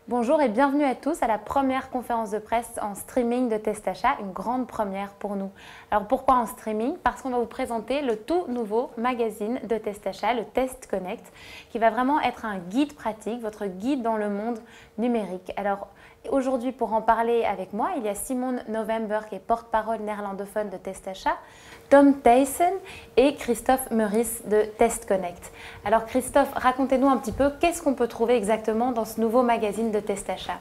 Bonjour et bienvenue à tous à la première conférence de presse en streaming de Testachat, une grande première pour nous. Alors pourquoi en streaming? Parce qu'on va vous présenter le tout nouveau magazine de Testachat, le Test Connect, qui va vraiment être un guide pratique, votre guide dans le monde numérique. Alors aujourd'hui, pour en parler avec moi, il y a Simone November qui est porte-parole néerlandophone de Testachat, Tom Thijssen et Christophe Meurice de Test Connect. Alors Christophe, racontez-nous un petit peu, qu'est-ce qu'on peut trouver exactement dans ce nouveau magazine de Testachat?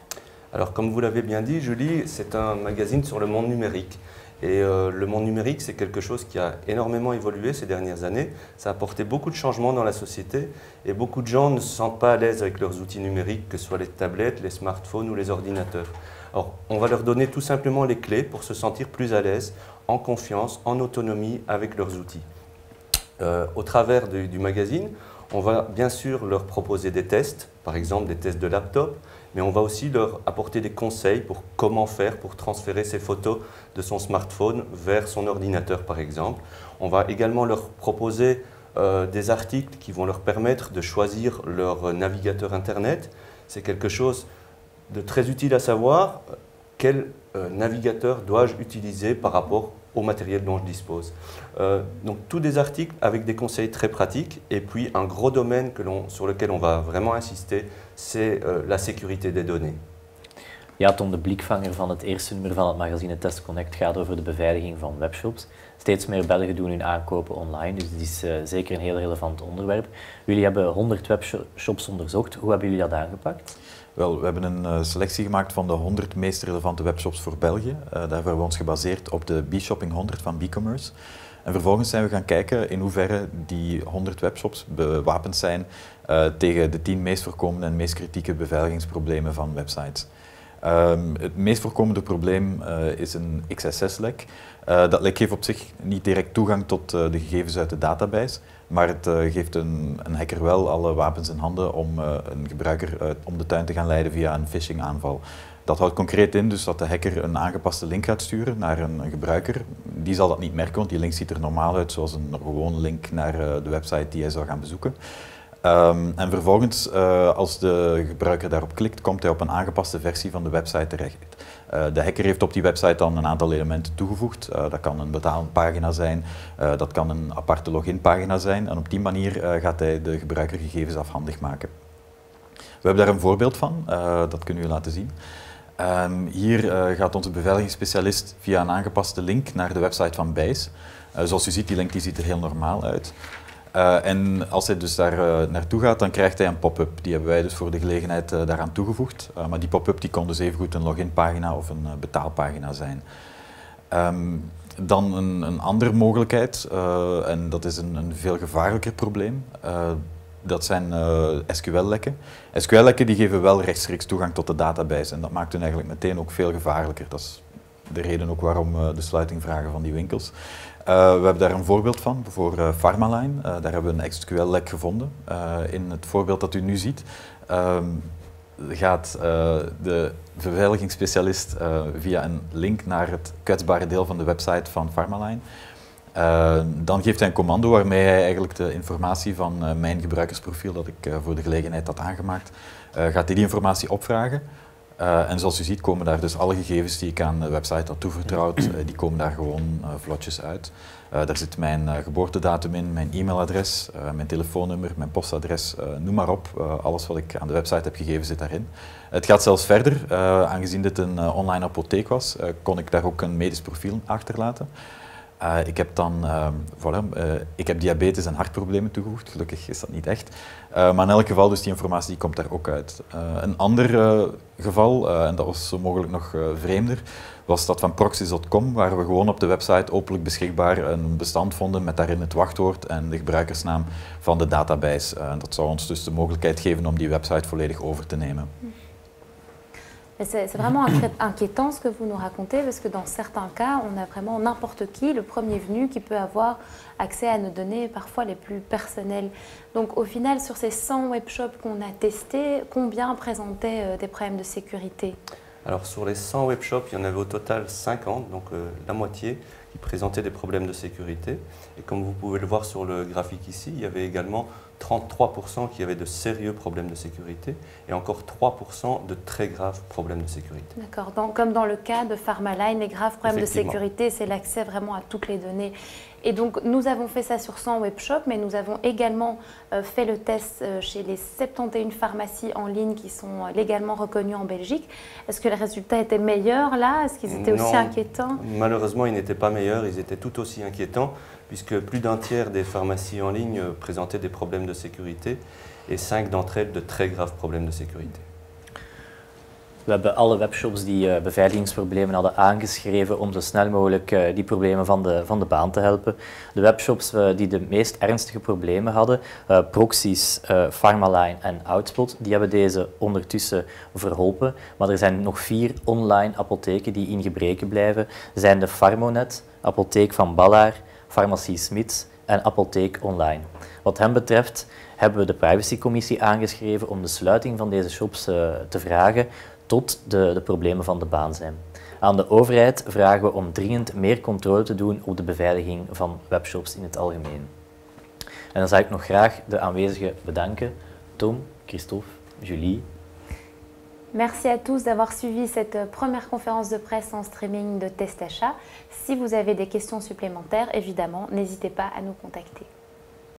Alors comme vous l'avez bien dit, Julie, c'est un magazine sur le monde numérique. Et le monde numérique, c'est quelque chose qui a énormément évolué ces dernières années. Ça a apporté beaucoup de changements dans la société et beaucoup de gens ne se sentent pas à l'aise avec leurs outils numériques, que ce soit les tablettes, les smartphones ou les ordinateurs. Alors, on va leur donner tout simplement les clés pour se sentir plus à l'aise, en confiance, en autonomie avec leurs outils. Au travers du magazine, on va bien sûr leur proposer des tests, par exemple des tests de laptop, mais on va aussi leur apporter des conseils pour comment faire pour transférer ses photos de son smartphone vers son ordinateur, par exemple. On va également leur proposer des articles qui vont leur permettre de choisir leur navigateur Internet. C'est quelque chose de très utile à savoir. Quel navigateur dois-je utiliser par rapport au matériel dont je dispose. Donc tous des articles avec des conseils très pratiques et puis un gros domaine sur lequel on va vraiment insister, c'est la sécurité des données. Ja, Tom, de blikvanger van het eerste nummer van het magazine Test Connect gaat over de beveiliging van webshops. Steeds meer Belgen doen hun aankopen online, dus dit is zeker een heel relevant onderwerp. Jullie hebben 100 webshops onderzocht. Hoe hebben jullie dat aangepakt? Wel, we hebben een selectie gemaakt van de 100 meest relevante webshops voor België. Daarvoor hebben we ons gebaseerd op de B-Shopping 100 van BigCommerce. En vervolgens zijn we gaan kijken in hoeverre die 100 webshops bewapend zijn tegen de 10 meest voorkomende en meest kritieke beveiligingsproblemen van websites. Het meest voorkomende probleem is een XSS-lek. Dat lek geeft op zich niet direct toegang tot de gegevens uit de database, maar het geeft een hacker wel alle wapens in handen om een gebruiker om de tuin te gaan leiden via een phishing-aanval. Dat houdt concreet in dus dat de hacker een aangepaste link gaat sturen naar een gebruiker. Die zal dat niet merken, want die link ziet er normaal uit, zoals een gewone link naar de website die hij zou gaan bezoeken. En vervolgens, als de gebruiker daarop klikt, komt hij op een aangepaste versie van de website terecht. De hacker heeft op die website dan een aantal elementen toegevoegd. Dat kan een betaalpagina zijn, dat kan een aparte loginpagina zijn. En op die manier gaat hij de gebruikergegevens afhandig maken. We hebben daar een voorbeeld van, dat kunnen we laten zien. Hier gaat onze beveiligingsspecialist via een aangepaste link naar de website van Bijs. Zoals u ziet, die link die ziet er heel normaal uit. En als hij dus daar naartoe gaat, dan krijgt hij een pop-up. Die hebben wij dus voor de gelegenheid daaraan toegevoegd. Maar die pop-up die kon dus evengoed een loginpagina of een betaalpagina zijn. Dan een andere mogelijkheid, en dat is een veel gevaarlijker probleem. Dat zijn SQL-lekken. SQL-lekken die geven wel rechtstreeks toegang tot de database en dat maakt hun eigenlijk meteen ook veel gevaarlijker. Dat is de reden ook waarom de sluiting vragen van die winkels. We hebben daar een voorbeeld van voor Pharmaline. Daar hebben we een SQL-lek gevonden. In het voorbeeld dat u nu ziet gaat de beveiligingsspecialist via een link naar het kwetsbare deel van de website van Pharmaline. Dan geeft hij een commando waarmee hij eigenlijk de informatie van mijn gebruikersprofiel dat ik voor de gelegenheid had aangemaakt, gaat hij die informatie opvragen. En zoals u ziet komen daar dus alle gegevens die ik aan de website had toevertrouwd, die komen daar gewoon vlotjes uit. Daar zit mijn geboortedatum in, mijn e-mailadres, mijn telefoonnummer, mijn postadres, noem maar op. Alles wat ik aan de website heb gegeven zit daarin. Het gaat zelfs verder. Aangezien dit een online apotheek was, kon ik daar ook een medisch profiel achterlaten. Ik heb dan, ik heb diabetes en hartproblemen toegevoegd, gelukkig is dat niet echt. Maar in elk geval, dus die informatie die komt daar ook uit. Een ander geval, en dat was zo mogelijk nog vreemder, was dat van Proxies.com, waar we gewoon op de website openlijk beschikbaar een bestand vonden met daarin het wachtwoord en de gebruikersnaam van de database. Dat zou ons dus de mogelijkheid geven om die website volledig over te nemen. C'est vraiment inquiétant ce que vous nous racontez parce que dans certains cas, on a vraiment n'importe qui, le premier venu, qui peut avoir accès à nos données parfois les plus personnelles. Donc au final, sur ces 100 webshops qu'on a testés, combien présentaient des problèmes de sécurité? Alors sur les 100 webshops, il y en avait au total 50, donc la moitié, qui présentaient des problèmes de sécurité. Et comme vous pouvez le voir sur le graphique ici, il y avait également 33% qui avaient de sérieux problèmes de sécurité et encore 3% de très graves problèmes de sécurité. D'accord, comme dans le cas de Pharmaline, les graves problèmes de sécurité, c'est l'accès vraiment à toutes les données. Et donc, nous avons fait ça sur 100 webshops, mais nous avons également fait le test chez les 71 pharmacies en ligne qui sont légalement reconnues en Belgique. Est-ce que les résultats étaient meilleurs là? Est-ce qu'ils étaient aussi inquiétants? Malheureusement, ils n'étaient pas meilleurs, ils étaient tout aussi inquiétants, puisque plus d'un tiers des pharmacies en ligne présentaient des problèmes de sécurité et 5 d'entre elles de très graves problèmes de sécurité. We hebben alle webshops die beveiligingsproblemen hadden aangeschreven om zo snel mogelijk die problemen van de baan te helpen. De webshops die de meest ernstige problemen hadden, Proxies, Pharmaline en Outspot, die hebben deze ondertussen verholpen. Maar er zijn nog 4 online apotheken die in gebreke blijven. Zijn de Pharmonet, Apotheek van Ballaar, Farmacie Smits en Apotheek Online. Wat hen betreft hebben we de privacycommissie aangeschreven om de sluiting van deze shops te vragen tot de problemen van de baan zijn. Aan de overheid vragen we om dringend meer controle te doen op de beveiliging van webshops in het algemeen. En dan zou ik nog graag de aanwezigen bedanken. Tom, Christophe, Julie. Merci à tous d'avoir suivi cette première conférence de presse en streaming de Test Achat. Si vous avez des questions supplémentaires, évidemment, n'hésitez pas à nous contacter.